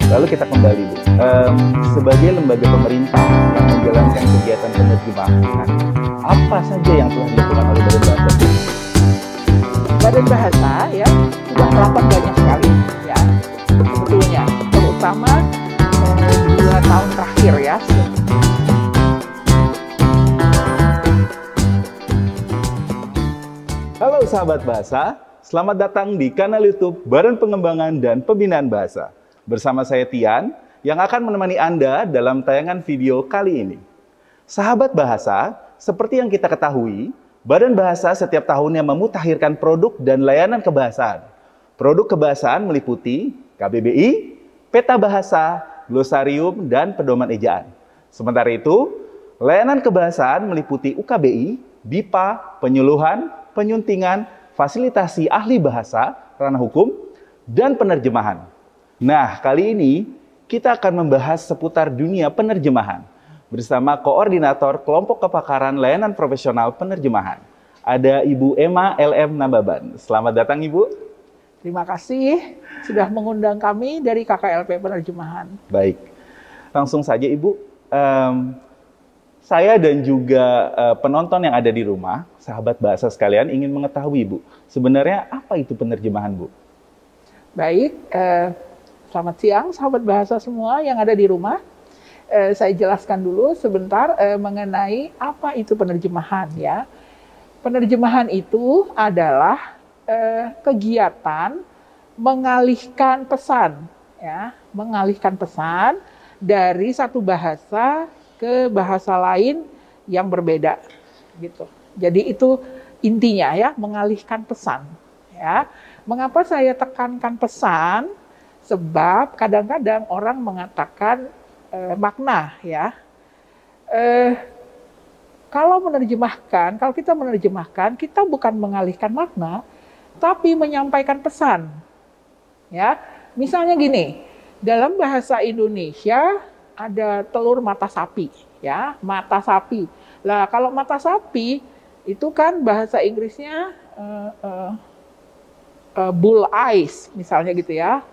Lalu kita kembali, Bu. Sebagai lembaga pemerintah yang menjalankan kegiatan penerjemahan, apa saja yang telah dilakukan oleh Badan Bahasa, Bu? Badan Bahasa ya sudah melakukan banyak sekali ya sebetulnya, terutama 2 tahun terakhir ya. Halo sahabat bahasa, selamat datang di kanal YouTube Badan Pengembangan dan Pembinaan Bahasa. Bersama saya Tian, yang akan menemani Anda dalam tayangan video kali ini. Sahabat bahasa, seperti yang kita ketahui, Badan Bahasa setiap tahunnya memutakhirkan produk dan layanan kebahasaan. Produk kebahasaan meliputi KBBI, Peta Bahasa, Glosarium, dan Pedoman Ejaan. Sementara itu, layanan kebahasaan meliputi UKBI, BIPA, penyuluhan, penyuntingan, fasilitasi ahli bahasa, ranah hukum, dan penerjemahan. Nah, kali ini kita akan membahas seputar dunia penerjemahan bersama Koordinator Kelompok Kepakaran Layanan Profesional Penerjemahan. Ada Ibu Emma LM Nababan. Selamat datang, Ibu. Terima kasih sudah mengundang kami dari KKLP Penerjemahan. Baik, langsung saja Ibu. Saya dan juga penonton yang ada di rumah, sahabat bahasa sekalian, ingin mengetahui, Bu, sebenarnya apa itu penerjemahan, Bu? Baik, selamat siang sahabat bahasa semua yang ada di rumah. Saya jelaskan dulu sebentar mengenai apa itu penerjemahan ya. Penerjemahan itu adalah kegiatan mengalihkan pesan, ya, mengalihkan pesan dari satu bahasa ke bahasa lain yang berbeda, gitu. Jadi itu intinya ya, mengalihkan pesan. Ya, mengapa saya tekankan pesan? Sebab kadang-kadang orang mengatakan makna, ya. Kalau kita menerjemahkan, kita bukan mengalihkan makna, tapi menyampaikan pesan. Ya, misalnya gini, dalam bahasa Indonesia ada telur mata sapi, ya, mata sapi. Lah kalau mata sapi itu kan bahasa Inggrisnya bull eyes, misalnya gitu ya,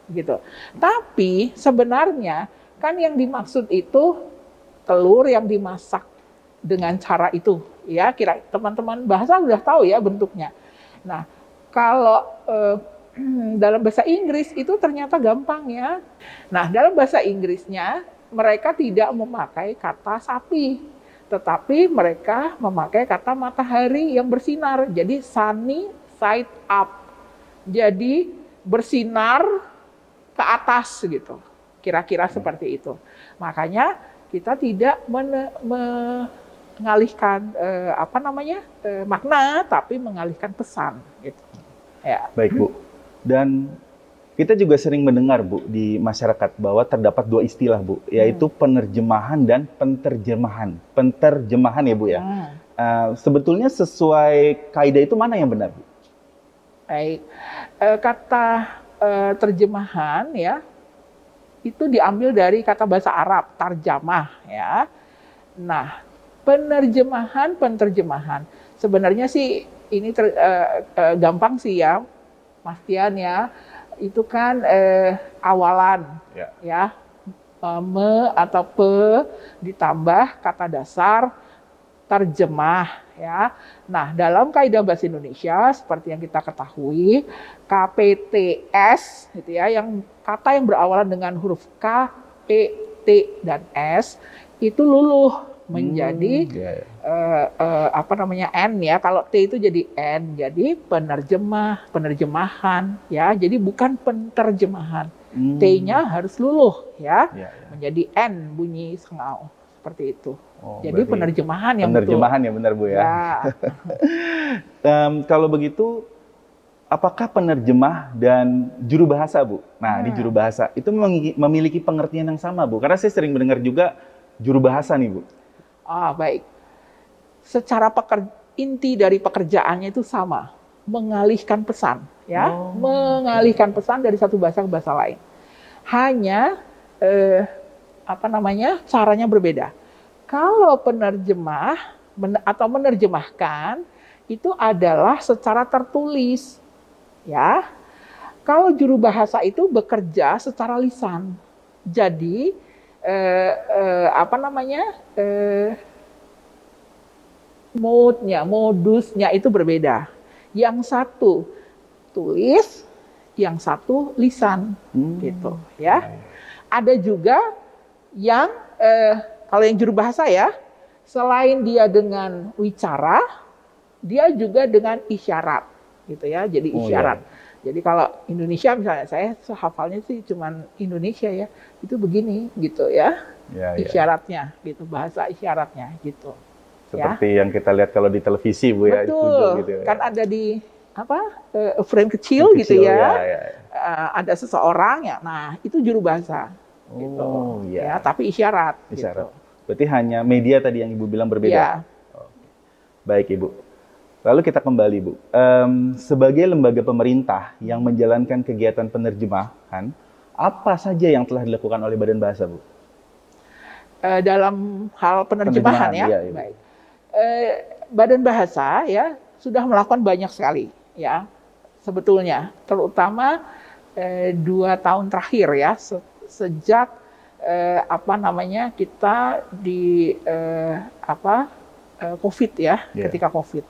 gitu. Tapi sebenarnya kan yang dimaksud itu telur yang dimasak dengan cara itu, ya. Kira teman-teman bahasa sudah tahu ya bentuknya. Nah, kalau dalam bahasa Inggris itu ternyata gampang ya. Nah, dalam bahasa Inggrisnya mereka tidak memakai kata sapi, tetapi mereka memakai kata matahari yang bersinar. Jadi sunny side up. Jadi bersinar ke atas gitu. Kira-kira seperti itu. Makanya kita tidak mengalihkan makna, tapi mengalihkan pesan gitu. Ya. Baik, Bu. Dan kita juga sering mendengar, Bu, di masyarakat bahwa terdapat 2 istilah, Bu, yaitu penerjemahan dan penterjemahan. Penterjemahan ya, Bu ya. Sebetulnya sesuai kaidah itu mana yang benar, Bu? Baik, kata terjemahan ya itu diambil dari kata bahasa Arab tarjamah ya. Nah, penterjemahan sebenarnya sih ini gampang sih ya, Mas Tian ya. Itu kan awalan ya, me atau pe ditambah kata dasar terjemah ya. Nah, dalam kaidah bahasa Indonesia seperti yang kita ketahui, KPTS gitu ya, yang kata yang berawalan dengan huruf K, P, T dan S itu luluh menjadi N ya. Kalau T itu jadi N, jadi penerjemahan ya. Jadi bukan penterjemahan. T-nya harus luluh ya, menjadi N bunyi sengau seperti itu. Jadi penerjemahan yang penerjemahan betul. Ya benar, Bu ya. Kalau begitu, apakah penerjemah dan juru bahasa, Bu? Nah, di juru bahasa itu memiliki pengertian yang sama, Bu. Karena saya sering mendengar juga juru bahasa nih, Bu. Baik. Secara inti dari pekerjaannya itu sama, mengalihkan pesan, ya, mengalihkan pesan dari satu bahasa ke bahasa lain. Hanya caranya berbeda. Kalau penerjemah atau menerjemahkan itu adalah secara tertulis, ya. Kalau juru bahasa itu bekerja secara lisan. Jadi modusnya itu berbeda. Yang satu tulis, yang satu lisan, gitu ya. Ada juga yang kalau yang juru bahasa ya, selain dia dengan wicara, dia juga dengan isyarat, gitu ya. Jadi isyarat. Jadi kalau Indonesia misalnya, saya hafalnya sih cuman Indonesia ya, itu begini, gitu ya. Isyaratnya, gitu, bahasa isyaratnya, gitu. Seperti yang kita lihat kalau di televisi, Bu, ya. Betul, gitu, kan ada di frame kecil gitu ya. Ada seseorang ya, nah itu juru bahasa. Gitu. Ya, tapi isyarat. Gitu. Berarti hanya media tadi yang Ibu bilang berbeda. Baik, Ibu. Lalu kita kembali, Bu. Sebagai lembaga pemerintah yang menjalankan kegiatan penerjemahan, apa saja yang telah dilakukan oleh Badan Bahasa, Bu? Dalam hal penerjemahan ya. Iya, baik. Badan Bahasa ya sudah melakukan banyak sekali ya sebetulnya, terutama 2 tahun terakhir ya sejak kita di COVID ya, ketika COVID.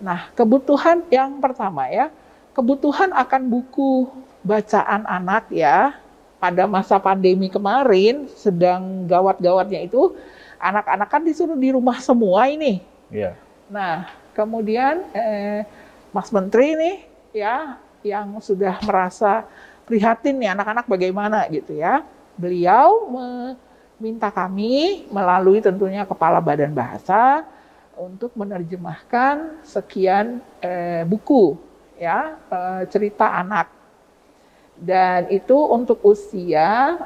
Nah, kebutuhan yang pertama ya, kebutuhan akan buku bacaan anak ya, pada masa pandemi kemarin sedang gawat-gawatnya itu, anak-anak kan disuruh di rumah semua ini. Nah, kemudian Mas Menteri nih ya, yang sudah merasa prihatin nih anak-anak bagaimana gitu ya. Beliau meminta kami melalui tentunya Kepala Badan Bahasa untuk menerjemahkan sekian buku ya, cerita anak. Dan itu untuk usia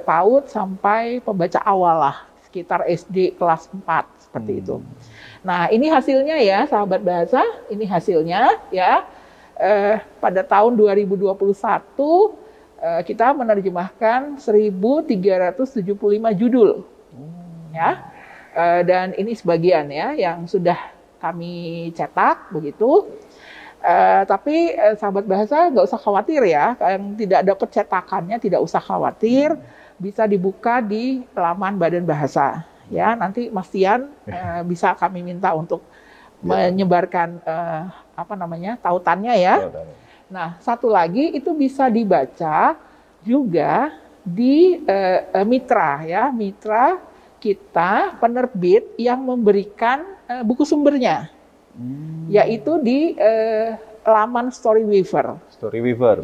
PAUD sampai pembaca awal lah, sekitar SD kelas 4 seperti itu. Nah, ini hasilnya ya, sahabat bahasa, ini hasilnya ya. Pada tahun 2021 kita menerjemahkan 1.375 judul. Ya. Dan ini sebagian ya yang sudah kami cetak begitu. Tapi sahabat bahasa nggak usah khawatir ya, yang tidak dapat cetakannya tidak usah khawatir, bisa dibuka di laman Badan Bahasa ya. Nanti Mas Tian bisa kami minta untuk menyebarkan tautannya ya. Nah, satu lagi itu bisa dibaca juga di mitra ya, mitra kita penerbit yang memberikan buku sumbernya. Yaitu di laman Storyweaver.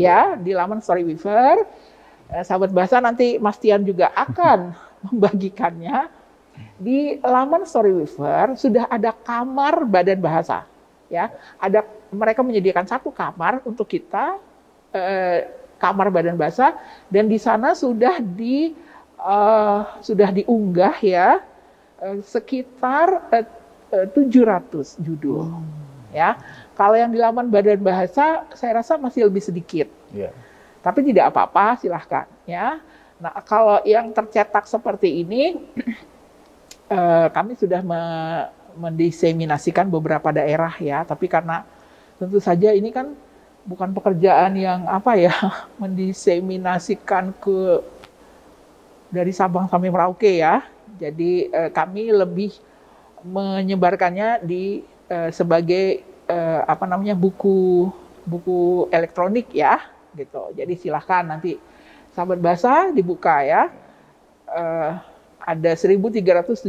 Ya, di laman Storyweaver. Sahabat bahasa nanti Mas Tian juga akan membagikannya. Di laman Storyweaver sudah ada kamar Badan Bahasa. Ya, mereka menyediakan 1 kamar untuk kita, kamar Badan Bahasa, dan di sana sudah diunggah ya sekitar 700 judul. Ya. Kalau yang di laman Badan Bahasa saya rasa masih lebih sedikit. Tapi tidak apa-apa, silahkan ya. Nah, kalau yang tercetak seperti ini kami sudah mendiseminasikan beberapa daerah ya, tapi karena tentu saja ini kan bukan pekerjaan yang mendiseminasikan dari Sabang sampai Merauke ya. Jadi kami lebih menyebarkannya di sebagai buku elektronik ya gitu. Jadi silahkan nanti sahabat bahasa dibuka ya. Ada 1.375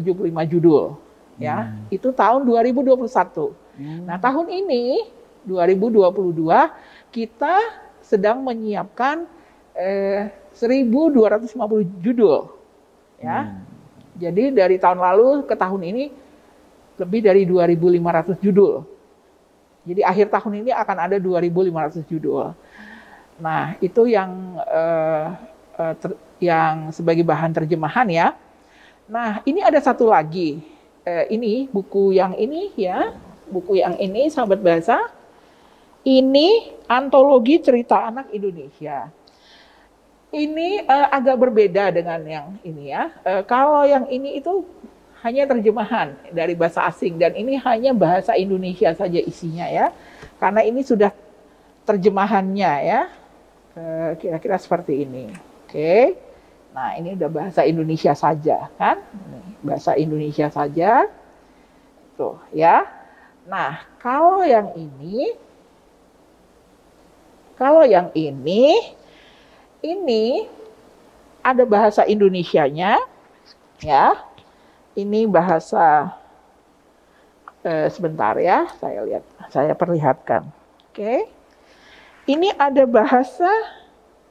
judul ya. Itu tahun 2021. Nah, tahun ini 2022 kita sedang menyiapkan 1.250 judul ya. Jadi dari tahun lalu ke tahun ini lebih dari 2.500 judul. Jadi akhir tahun ini akan ada 2.500 judul. Nah, itu yang sebagai bahan terjemahan ya. Nah, ini ada satu lagi. Ini buku yang ini ya, buku yang ini sahabat bahasa. Ini antologi cerita anak Indonesia. Ini agak berbeda dengan yang ini ya. Kalau yang ini itu hanya terjemahan dari bahasa asing, dan ini hanya bahasa Indonesia saja isinya ya. Karena ini sudah terjemahannya ya. kira-kira seperti ini. Oke. Nah, ini udah bahasa Indonesia saja, kan? Bahasa Indonesia saja. Tuh, ya. Nah, kalau yang ini ada bahasa Indonesianya, ya. Ini bahasa sebentar ya, saya perlihatkan. Oke. Ini ada bahasa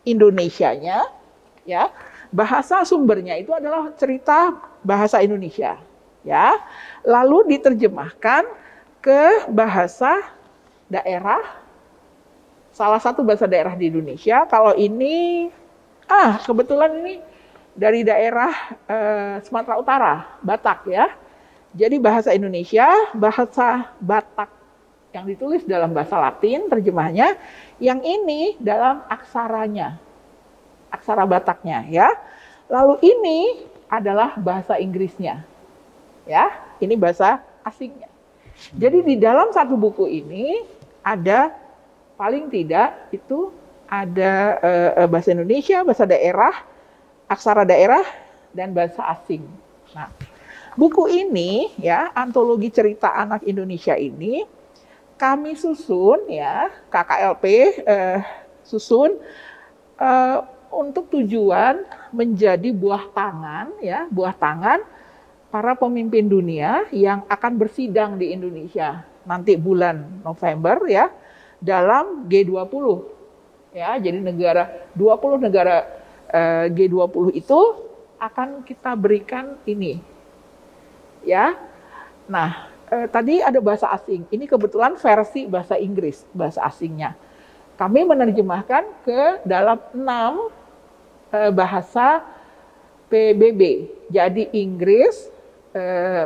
Indonesianya, ya. Bahasa sumbernya itu adalah cerita bahasa Indonesia, ya. Lalu diterjemahkan ke bahasa daerah, salah satu bahasa daerah di Indonesia. Kalau ini, kebetulan ini dari daerah Sumatera Utara, Batak ya. Jadi bahasa Indonesia, bahasa Batak yang ditulis dalam bahasa Latin, terjemahnya, yang ini dalam aksaranya, aksara Bataknya ya. Lalu ini adalah bahasa Inggrisnya, ya. Ini bahasa asingnya. Jadi di dalam satu buku ini ada paling tidak itu ada bahasa Indonesia, bahasa daerah, aksara daerah, dan bahasa asing. Nah, buku ini ya, antologi cerita anak Indonesia ini kami susun ya, KKLP susun untuk tujuan menjadi buah tangan ya, buah tangan para pemimpin dunia yang akan bersidang di Indonesia nanti bulan November ya, dalam G20 ya. Jadi 20 negara G20 itu akan kita berikan ini ya. Nah, tadi ada bahasa asing. Ini kebetulan versi bahasa Inggris, bahasa asingnya. Kami menerjemahkan ke dalam 6 bahasa PBB. Jadi Inggris,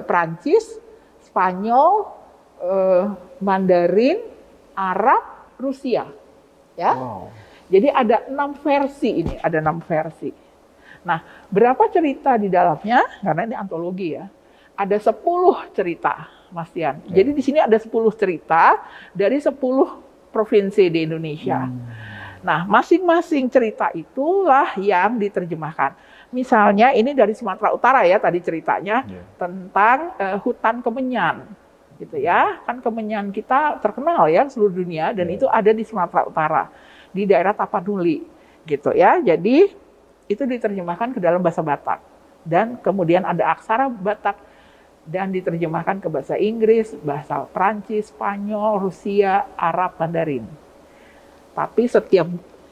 Prancis, Spanyol, Mandarin, Arab, Rusia. Ya. Wow. Jadi ada 6 versi ini, ada 6 versi. Nah, berapa cerita di dalamnya? Karena ini antologi ya. Ada 10 cerita, Mas Tian. Ya. Jadi di sini ada 10 cerita dari 10 provinsi di Indonesia. Nah, masing-masing cerita itulah yang diterjemahkan. Misalnya ini dari Sumatera Utara ya, tadi ceritanya tentang hutan kemenyan. Gitu ya. Kan kemenyan kita terkenal ya seluruh dunia dan itu ada di Sumatera Utara, di daerah Tapanuli gitu ya. Jadi itu diterjemahkan ke dalam bahasa Batak dan kemudian ada aksara Batak dan diterjemahkan ke bahasa Inggris, bahasa Prancis, Spanyol, Rusia, Arab, Mandarin. Tapi setiap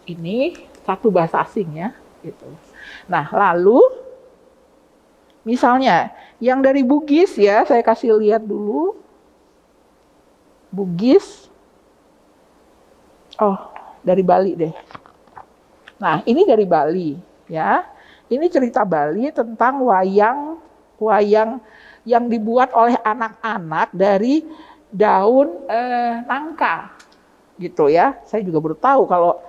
ini satu bahasa asing ya gitu. Nah, lalu misalnya yang dari Bugis ya, saya kasih lihat dulu. Bugis. Oh, dari Bali deh. Nah, ini dari Bali ya. Ini cerita Bali tentang wayang yang dibuat oleh anak-anak dari daun nangka. Gitu ya. Saya juga baru tahu kalau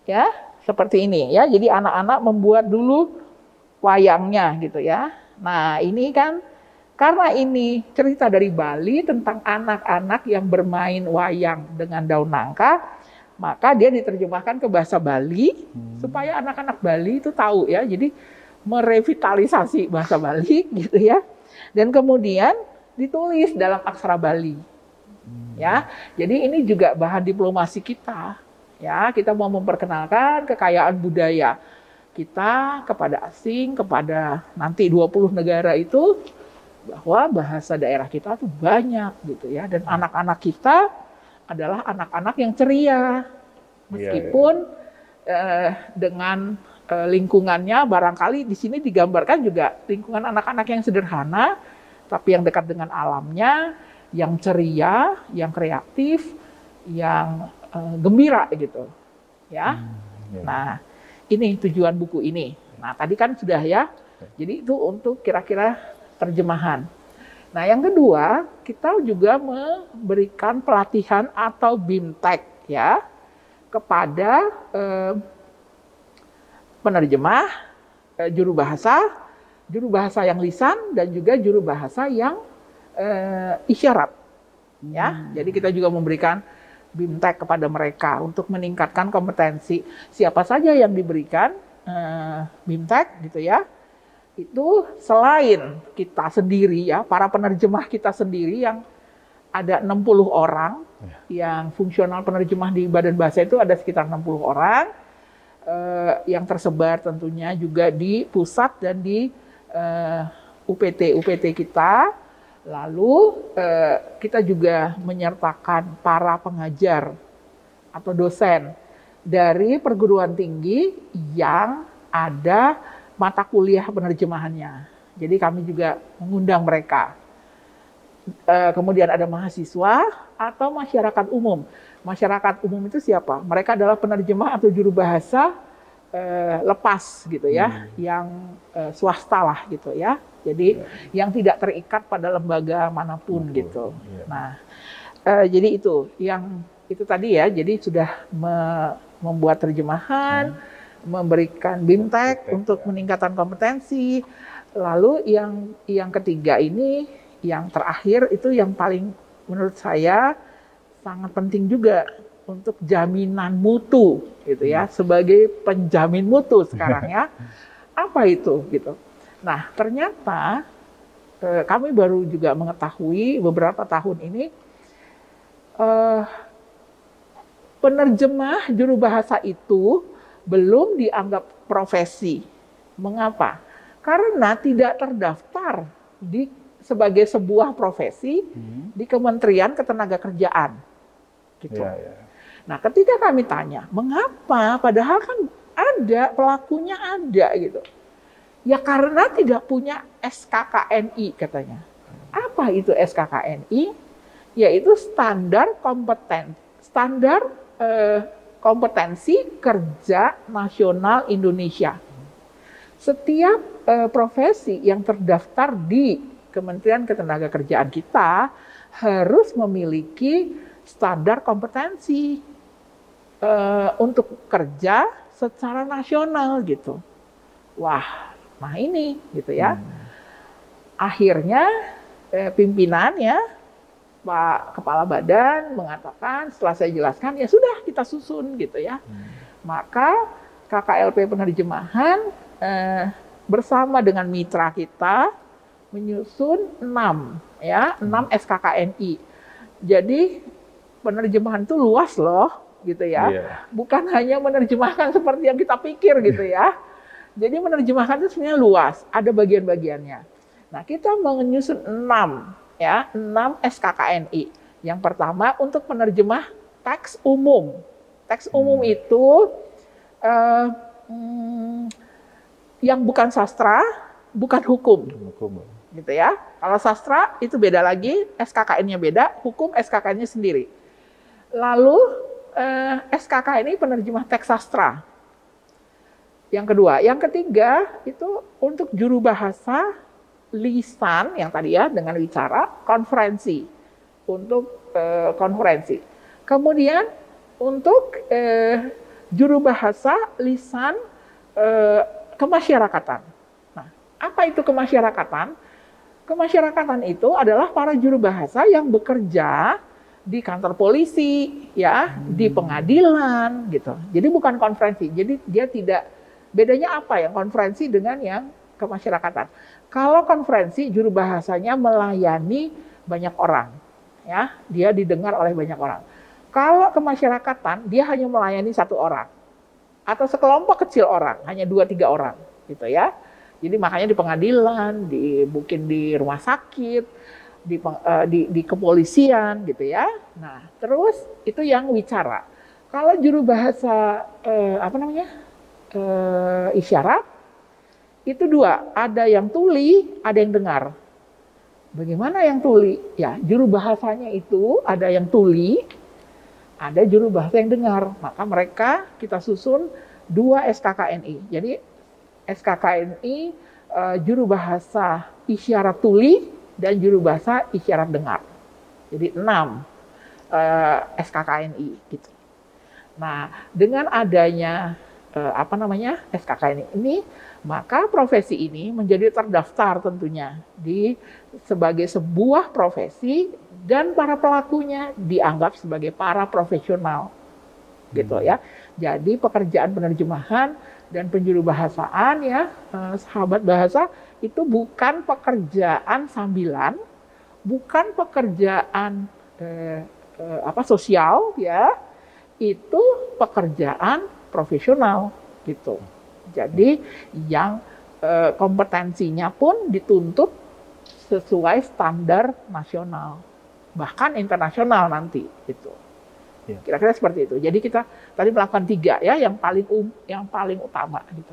ya seperti ini ya. Jadi anak-anak membuat dulu wayangnya gitu ya. Nah, ini kan karena ini cerita dari Bali tentang anak-anak yang bermain wayang dengan daun nangka, maka dia diterjemahkan ke bahasa Bali supaya anak-anak Bali itu tahu ya. Jadi merevitalisasi bahasa Bali gitu ya. Dan kemudian ditulis dalam aksara Bali. Ya. Jadi ini juga bahan diplomasi kita. Ya, kita mau memperkenalkan kekayaan budaya kita kepada asing, kepada nanti 20 negara itu, bahwa bahasa daerah kita tuh banyak gitu ya, dan anak-anak kita adalah anak-anak yang ceria meskipun dengan lingkungannya barangkali di sini digambarkan juga lingkungan anak-anak yang sederhana tapi yang dekat dengan alamnya, yang ceria, yang kreatif, yang gembira gitu ya. Nah, ini tujuan buku ini. Nah, tadi kan sudah ya. Jadi itu untuk kira-kira terjemahan. Nah, yang kedua, kita juga memberikan pelatihan atau BIMTEK ya kepada penerjemah, juru bahasa yang lisan dan juga juru bahasa yang isyarat. Ya, jadi kita juga memberikan BIMTEK kepada mereka untuk meningkatkan kompetensi. Siapa saja yang diberikan BIMTEK gitu ya, itu selain kita sendiri ya, para penerjemah kita sendiri yang ada 60 orang, yang fungsional penerjemah di Badan Bahasa itu ada sekitar 60 orang, yang tersebar tentunya juga di pusat dan di UPT kita. Lalu kita juga menyertakan para pengajar atau dosen dari perguruan tinggi yang ada mata kuliah penerjemahannya. Jadi kami juga mengundang mereka. Kemudian ada mahasiswa atau masyarakat umum. Masyarakat umum itu siapa? Mereka adalah penerjemah atau juru bahasa lepas gitu ya, yang swasta lah gitu ya. Jadi yang tidak terikat pada lembaga manapun gitu. Nah, jadi itu yang itu tadi ya. Jadi sudah membuat terjemahan, memberikan BIMTEK untuk meningkatkan kompetensi. Lalu yang ketiga ini, yang terakhir itu yang paling menurut saya sangat penting juga untuk jaminan mutu gitu ya, sebagai penjamin mutu sekarang ya. Apa itu gitu. Nah, ternyata kami baru juga mengetahui beberapa tahun ini penerjemah juru bahasa itu belum dianggap profesi. Mengapa? Karena tidak terdaftar sebagai sebuah profesi di Kementerian Ketenagakerjaan. Gitu. Nah, ketika kami tanya, mengapa? Padahal kan ada, pelakunya ada gitu. Ya karena tidak punya SKKNI katanya. Apa itu SKKNI? Yaitu standar kompetensi kerja nasional Indonesia. Setiap profesi yang terdaftar di Kementerian Ketenagakerjaan kita harus memiliki standar kompetensi untuk kerja secara nasional gitu. Wah, nah ini gitu ya. Akhirnya pimpinan ya, Pak Kepala Badan mengatakan, setelah saya jelaskan, ya sudah kita susun gitu ya. Maka KKLP penerjemahan bersama dengan mitra kita menyusun 6 SKKNI. Jadi penerjemahan itu luas loh gitu ya. Bukan hanya menerjemahkan seperti yang kita pikir gitu ya. Jadi menerjemahkan itu sebenarnya luas, ada bagian-bagiannya. Nah, kita menyusun 6 SKKNI. Yang pertama untuk penerjemah teks umum. Teks umum itu yang bukan sastra, bukan hukum. Gitu ya. Kalau sastra itu beda lagi, SKKN-nya beda, hukum SKKN-nya sendiri. Lalu SKKNI penerjemah teks sastra. Yang kedua, yang ketiga itu untuk juru bahasa lisan yang tadi ya dengan wicara, konferensi untuk konferensi. Kemudian untuk juru bahasa lisan kemasyarakatan. Nah, apa itu kemasyarakatan? Kemasyarakatan itu adalah para juru bahasa yang bekerja di kantor polisi, ya, di pengadilan, gitu. Jadi bukan konferensi. Jadi dia tidak. Bedanya apa yang konferensi dengan yang kemasyarakatan? Kalau konferensi juru bahasanya melayani banyak orang, ya, dia didengar oleh banyak orang. Kalau kemasyarakatan dia hanya melayani satu orang atau sekelompok kecil orang, hanya 2-3 orang, gitu ya. Jadi makanya di pengadilan, mungkin di rumah sakit, di kepolisian, gitu ya. Nah, terus itu yang wicara. Kalau juru bahasa isyarat itu 2, ada yang tuli, ada yang dengar. Bagaimana yang tuli? Ya, juru bahasanya itu ada yang tuli, ada juru bahasa yang dengar. Maka mereka kita susun 2 SKKNI. Jadi SKKNI juru bahasa isyarat tuli dan juru bahasa isyarat dengar. Jadi 6 SKKNI gitu. Nah, dengan adanya SKKNI ini, maka profesi ini menjadi terdaftar tentunya sebagai sebuah profesi dan para pelakunya dianggap sebagai para profesional, gitu ya. Jadi pekerjaan penerjemahan dan penjuru bahasaan ya, sahabat bahasa, itu bukan pekerjaan sambilan, bukan pekerjaan sosial ya, itu pekerjaan profesional gitu. Jadi yang kompetensinya pun dituntut sesuai standar nasional, bahkan internasional nanti gitu. Kira-kira seperti itu. Jadi kita tadi melakukan 3 ya, yang paling utama gitu.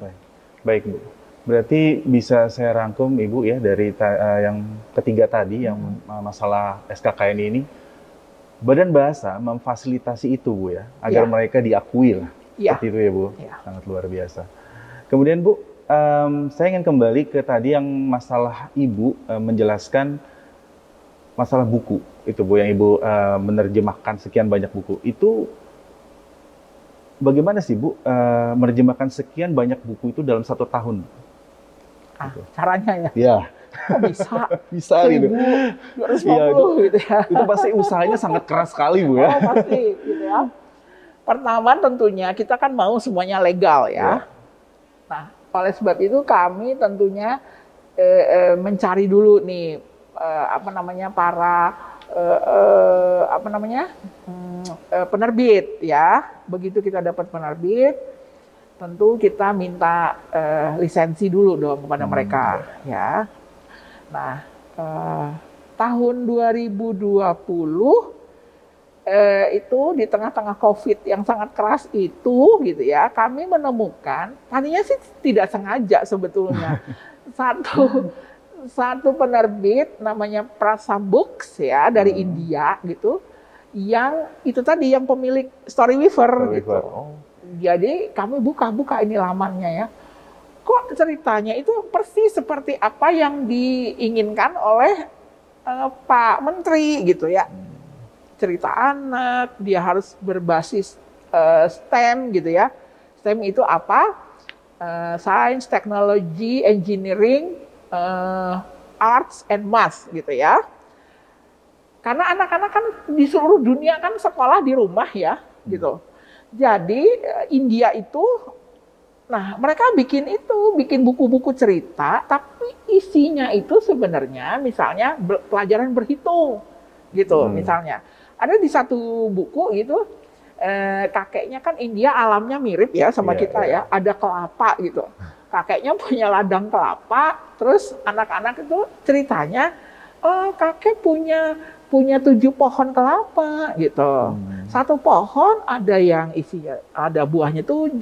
Baik Bu. Berarti bisa saya rangkum Ibu ya dari yang ketiga tadi yang masalah SKKN ini, Badan Bahasa memfasilitasi itu Bu ya, agar mereka diakui lah. Seperti itu ya Bu. Sangat luar biasa. Kemudian Bu, saya ingin kembali ke tadi yang masalah Ibu menjelaskan masalah buku itu Bu, yang Ibu menerjemahkan sekian banyak buku. Itu bagaimana sih Bu menerjemahkan sekian banyak buku itu dalam 1 tahun? Caranya ya? Iya. Kok bisa? Bisa gitu. 1.250 gitu ya. Itu pasti usahanya sangat keras sekali Bu ya. Oh pasti gitu ya. Pertama tentunya kita kan mau semuanya legal ya. Nah, oleh sebab itu kami tentunya mencari dulu nih para penerbit ya. Begitu kita dapat penerbit, tentu kita minta lisensi dulu dong kepada mereka ya. Nah, tahun 2020 itu di tengah-tengah COVID yang sangat keras itu gitu ya, kami menemukan, tadinya sih tidak sengaja sebetulnya, satu penerbit namanya Prasa Books ya dari India gitu, yang itu tadi yang pemilik Storyweaver gitu. Jadi kami buka ini lamannya ya, kok ceritanya itu persis seperti apa yang diinginkan oleh Pak Menteri gitu ya. Cerita anak, dia harus berbasis STEM gitu ya. STEM itu apa? Science, Technology, Engineering, Arts, and Math gitu ya. Karena anak-anak kan di seluruh dunia kan sekolah di rumah ya gitu. Jadi India itu, nah mereka bikin buku-buku cerita, tapi isinya itu sebenarnya misalnya pelajaran berhitung gitu misalnya. Ada di satu buku gitu, kakeknya kan India alamnya mirip ya sama kita ya, ada kelapa gitu. Kakeknya punya ladang kelapa, terus anak-anak itu ceritanya, oh kakek punya 7 pohon kelapa gitu. Satu pohon ada yang isinya, ada buahnya 7,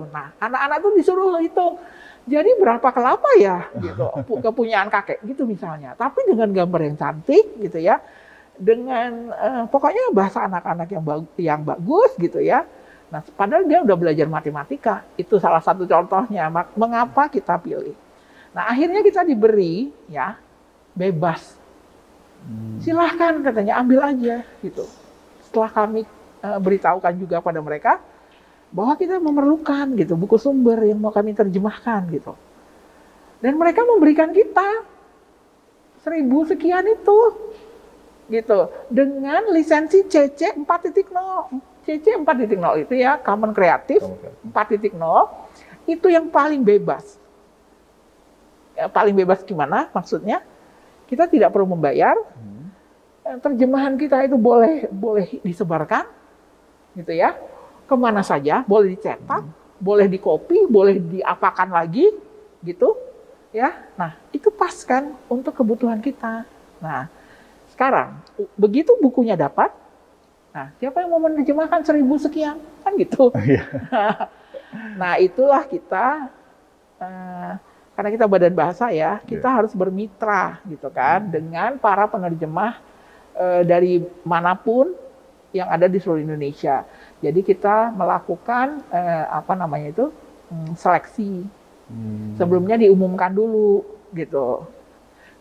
nah anak-anak tuh disuruh hitung. Jadi berapa kelapa ya gitu, kepunyaan kakek gitu misalnya. Tapi dengan gambar yang cantik gitu ya. Dengan pokoknya bahasa anak-anak yang bagus gitu ya. Nah, padahal dia udah belajar matematika. Itu salah satu contohnya mengapa kita pilih. Nah, akhirnya kita diberi ya bebas. Silahkan katanya ambil aja gitu. Setelah kami beritahukan juga pada mereka bahwa kita memerlukan gitu buku sumber yang mau kami terjemahkan gitu. Dan mereka memberikan kita 1.000 sekian itu. Gitu, dengan lisensi CC 4.0. CC 4.0 itu ya, Common Creative 4.0, itu yang paling bebas. Ya, paling bebas gimana maksudnya? Kita tidak perlu membayar, terjemahan kita itu boleh disebarkan, gitu ya, kemana saja, boleh dicetak, boleh dikopi, boleh diapakan lagi, gitu, ya. Nah, itu pas kan untuk kebutuhan kita. Nah, sekarang, begitu bukunya dapat, nah siapa yang mau menerjemahkan 1.000 sekian? Kan gitu. Nah itulah kita, karena kita badan bahasa ya, kita harus bermitra gitu kan, dengan para penerjemah dari manapun yang ada di seluruh Indonesia. Jadi kita melakukan, seleksi. Sebelumnya diumumkan dulu gitu.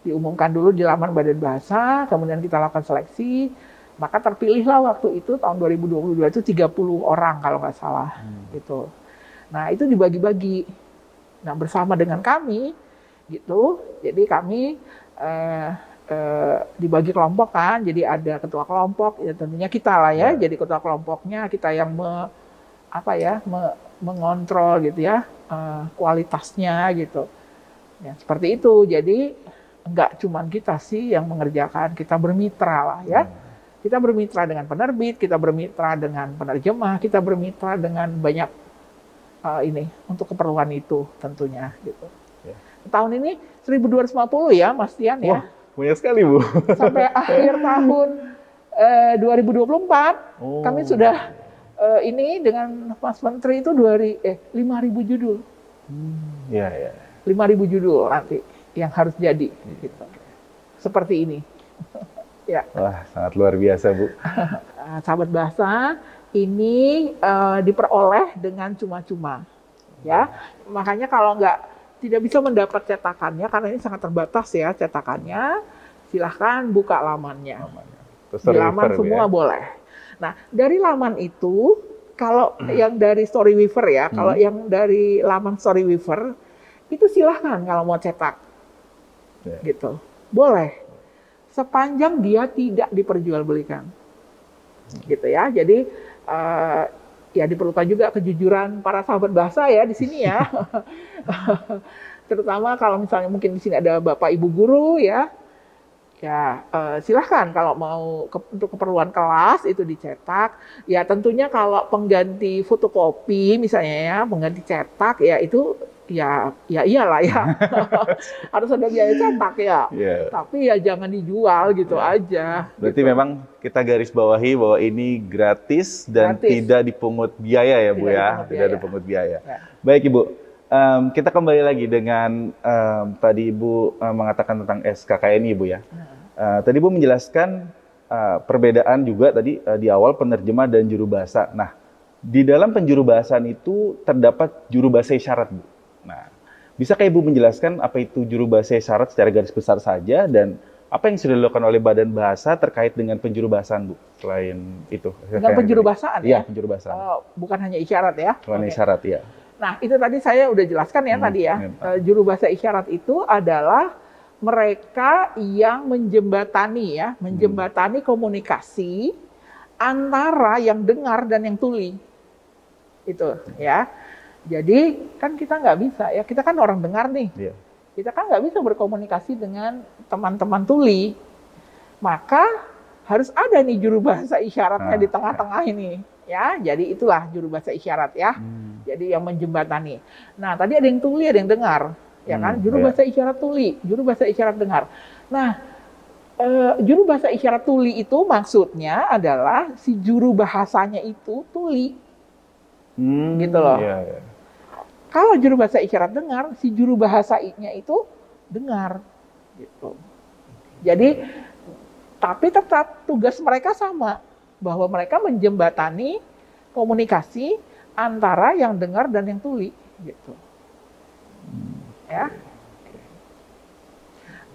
Diumumkan dulu di laman Badan Bahasa, kemudian kita lakukan seleksi, maka terpilihlah waktu itu tahun 2022 itu 30 orang kalau nggak salah gitu. Nah itu dibagi-bagi. Nah bersama dengan kami gitu, jadi kami dibagi kelompok kan, jadi ada ketua kelompok, ya tentunya kita lah ya, jadi ketua kelompoknya kita yang mengontrol gitu ya, kualitasnya gitu. Ya, seperti itu. Jadi enggak cuma kita sih yang mengerjakan, kita bermitra lah ya. Kita bermitra dengan penerbit, kita bermitra dengan penerjemah, kita bermitra dengan banyak ini untuk keperluan itu tentunya gitu. Ya. Tahun ini 1250 ya Mas Tian ya. Wah, banyak sekali Bu. Sampai akhir tahun 2024 kami sudah ini dengan Mas Menteri itu 5.000 judul. Iya, ya. 5.000 judul nanti yang harus jadi gitu. Seperti ini. Ya. Wah, sangat luar biasa, Bu. Sahabat Bahasa ini diperoleh dengan cuma-cuma. Ya. Makanya kalau tidak bisa mendapat cetakannya karena ini sangat terbatas ya cetakannya, silahkan buka lamannya. Di laman semua boleh. Nah, dari laman itu kalau yang dari Storyweaver ya, kalau yang dari laman Storyweaver itu silahkan kalau mau cetak. Gitu. Boleh. Sepanjang dia tidak diperjualbelikan. Gitu ya. Jadi ya diperlukan juga kejujuran para sahabat bahasa ya di sini ya. Terutama kalau misalnya mungkin di sini ada Bapak Ibu guru ya. Ya, silahkan kalau mau untuk keperluan kelas itu dicetak. Ya tentunya kalau pengganti fotokopi misalnya ya, pengganti cetak ya itu ya iyalah ya. Harus ada biaya cetak ya. Yeah. Tapi ya jangan dijual gitu aja. Berarti gitu. Memang kita garis bawahi bahwa ini gratis dan tidak dipungut biaya ya Bu ya. Tidak dipungut biaya. Ya. Baik Ibu. Kita kembali lagi dengan tadi Ibu mengatakan tentang SKKNI Ibu ya. Tadi Ibu menjelaskan perbedaan juga tadi di awal penerjemah dan juru bahasa. Nah, di dalam penjuru bahasan itu terdapat juru bahasa isyarat Bu. Nah, bisakah Ibu menjelaskan apa itu juru bahasa isyarat secara garis besar saja dan apa yang sudah dilakukan oleh Badan Bahasa terkait dengan penjuru bahasaan Bu? Selain itu. Dengan penjuru bahasaan ya? Iya, penjuru bahasaan. Bukan hanya isyarat ya? Bukan isyarat ya. Nah, itu tadi saya udah jelaskan ya tadi ya. Juru bahasa isyarat itu adalah mereka yang menjembatani ya, menjembatani komunikasi antara yang dengar dan yang tuli. Itu ya. Jadi kan kita nggak bisa ya, kita kan orang dengar nih. Yeah. Kita kan nggak bisa berkomunikasi dengan teman-teman tuli. Maka harus ada nih juru bahasa isyaratnya di tengah-tengah ini. Ya, jadi itulah juru bahasa isyarat ya. Jadi yang menjembatani. Nah, tadi ada yang tuli, ada yang dengar, ya kan? Juru bahasa isyarat tuli, juru bahasa isyarat dengar. Nah, juru bahasa isyarat tuli itu maksudnya adalah si juru bahasanya itu tuli, gitu loh. Kalau juru bahasa isyarat dengar, si juru bahasanya itu dengar, gitu. Jadi, tapi tetap tugas mereka sama, bahwa mereka menjembatani komunikasi antara yang dengar dan yang tuli, gitu. Ya.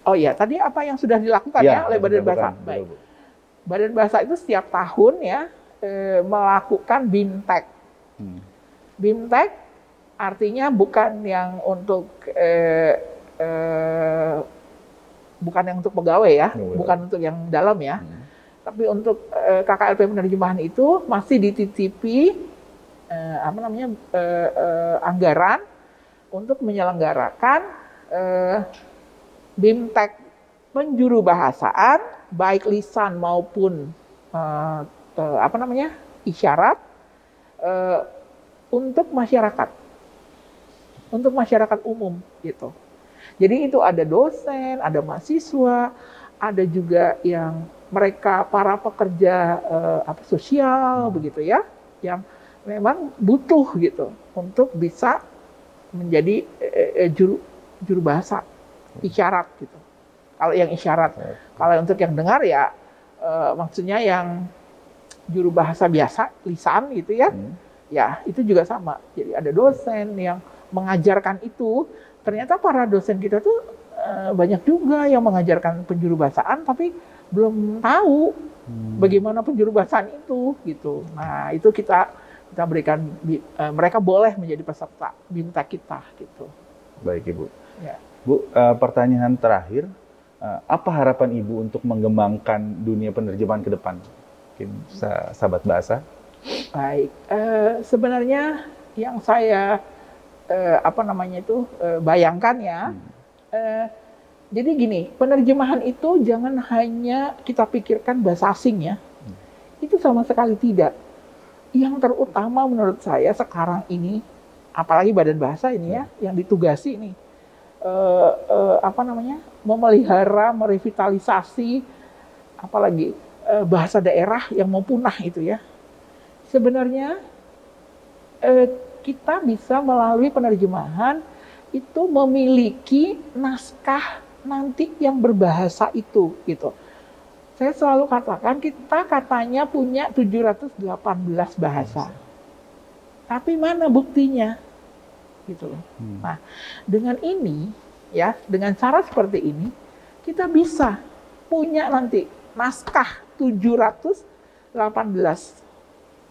Oh iya, tadi apa yang sudah dilakukan ya oleh Badan Bahasa? Baik. Badan Bahasa itu setiap tahun ya melakukan BIMTEK. BIMTEK artinya bukan yang untuk bukan yang untuk pegawai ya, bukan untuk yang dalam ya. Tapi untuk KKLP penerjemahan itu masih dititipi anggaran untuk menyelenggarakan BIMTEK penjuru bahasaan baik lisan maupun isyarat untuk masyarakat umum gitu. Jadi itu ada dosen, ada mahasiswa, ada juga yang mereka para pekerja sosial begitu ya, yang memang butuh gitu untuk bisa menjadi juru bahasa isyarat gitu. Kalau yang isyarat, kalau untuk yang dengar ya maksudnya yang juru bahasa biasa lisan gitu ya, ya itu juga sama. Jadi ada dosen yang mengajarkan itu. Ternyata para dosen kita tuh banyak juga yang mengajarkan penjuru bahasaan tapi belum tahu bagaimana penjuru bahasaan itu gitu. Nah itu kita berikan, mereka boleh menjadi peserta BIMTEK kita gitu. Baik Ibu. Ya. Bu, pertanyaan terakhir, apa harapan Ibu untuk mengembangkan dunia penerjemahan ke depan? Mungkin sahabat bahasa. Baik, sebenarnya yang saya bayangkan ya. Jadi gini, penerjemahan itu jangan hanya kita pikirkan bahasa asing ya. Itu sama sekali tidak. Yang terutama menurut saya sekarang ini, apalagi Badan Bahasa ini ya, yang ditugasi ini, memelihara, merevitalisasi, apalagi bahasa daerah yang mau punah itu ya. Sebenarnya kita bisa melalui penerjemahan itu memiliki naskah nanti yang berbahasa itu gitu. Saya selalu katakan kita katanya punya 718 bahasa. Tapi mana buktinya? Gitu loh. Nah, dengan ini ya, dengan cara seperti ini kita bisa punya nanti naskah 718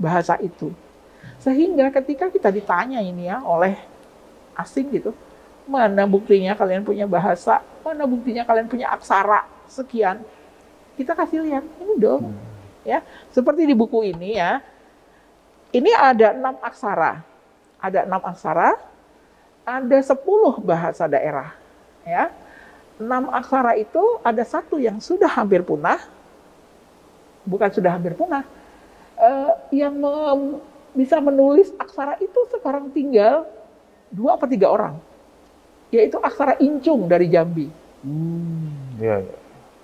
bahasa itu. Sehingga ketika kita ditanya ini ya oleh asing gitu, mana buktinya kalian punya bahasa, mana buktinya kalian punya aksara sekian, kita kasih lihat ini dong. Ya, seperti di buku ini ya, ini ada 6 aksara, ada 10 bahasa daerah, ya. 6 aksara itu ada 1 yang sudah hampir punah, bukan sudah hampir punah, yang bisa menulis aksara itu sekarang tinggal 2 atau 3 orang, yaitu aksara Incung dari Jambi. Ya.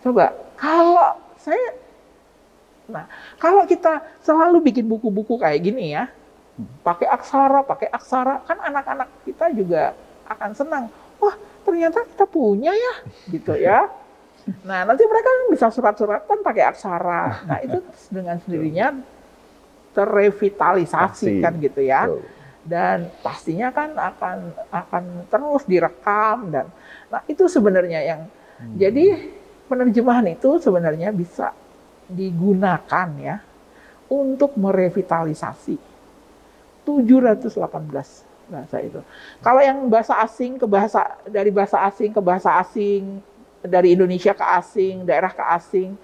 Coba kalau kita selalu bikin buku-buku kayak gini ya, pakai aksara, kan anak-anak kita juga akan senang. Wah, ternyata kita punya ya, gitu ya. Nah, nanti mereka bisa surat-suratan pakai aksara. Nah, itu dengan sendirinya terrevitalisasi kan gitu ya. Dan pastinya kan akan terus direkam dan nah itu sebenarnya yang jadi penerjemahan itu sebenarnya bisa digunakan ya untuk merevitalisasi 718 bahasa itu. Kalau yang bahasa asing ke bahasa asing, dari Indonesia ke asing, daerah ke asing,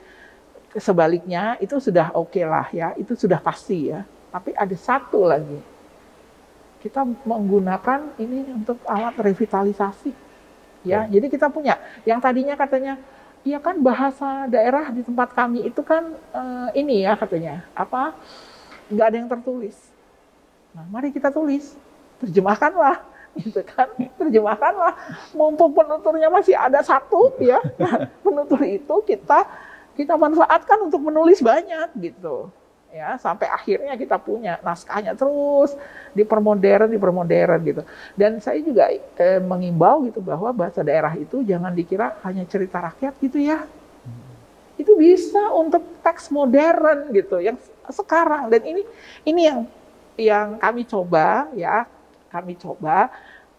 sebaliknya itu sudah oke lah ya, itu sudah pasti ya. Tapi ada satu lagi, kita menggunakan ini untuk alat revitalisasi, ya. Jadi kita punya yang tadinya katanya, ya kan bahasa daerah di tempat kami itu kan ini ya katanya nggak ada yang tertulis. Nah, mari kita tulis, terjemahkanlah, gitu kan? Terjemahkanlah. Mumpung penuturnya masih ada 1 ya, nah, penutur itu kita manfaatkan untuk menulis banyak gitu. Ya, sampai akhirnya kita punya naskahnya terus dipermodern gitu. Dan saya juga mengimbau gitu bahwa bahasa daerah itu jangan dikira hanya cerita rakyat gitu ya. Itu bisa untuk teks modern gitu yang sekarang, dan ini yang kami coba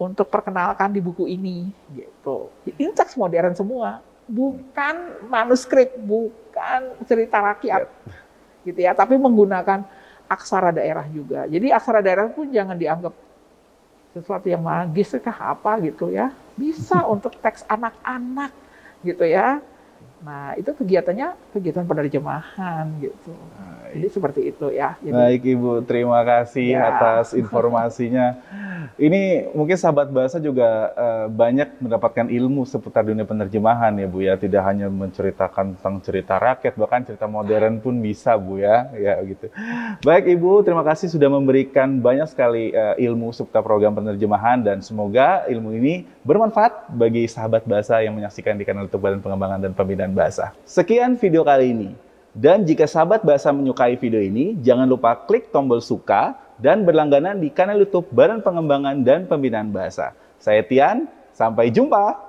untuk perkenalkan di buku ini gitu. Ini teks modern semua, bukan manuskrip, bukan cerita rakyat. Gitu ya, tapi menggunakan aksara daerah juga. Jadi aksara daerah pun jangan dianggap sesuatu yang magis kah apa gitu ya. Bisa untuk teks anak-anak gitu ya. Nah, itu kegiatan penerjemahan gitu. Jadi seperti itu ya. Jadi, baik Ibu, terima kasih atas informasinya. Ini mungkin sahabat bahasa juga banyak mendapatkan ilmu seputar dunia penerjemahan ya Bu ya. Tidak hanya menceritakan tentang cerita rakyat, bahkan cerita modern pun bisa Bu ya. Ya gitu. Baik Ibu, terima kasih sudah memberikan banyak sekali ilmu seputar program penerjemahan, dan semoga ilmu ini bermanfaat bagi sahabat bahasa yang menyaksikan di kanal YouTube Badan Pengembangan dan Pembinaan Bahasa. Sekian video kali ini. Dan jika sahabat bahasa menyukai video ini, jangan lupa klik tombol suka dan berlangganan di kanal YouTube Badan Pengembangan dan Pembinaan Bahasa. Saya Tian, sampai jumpa!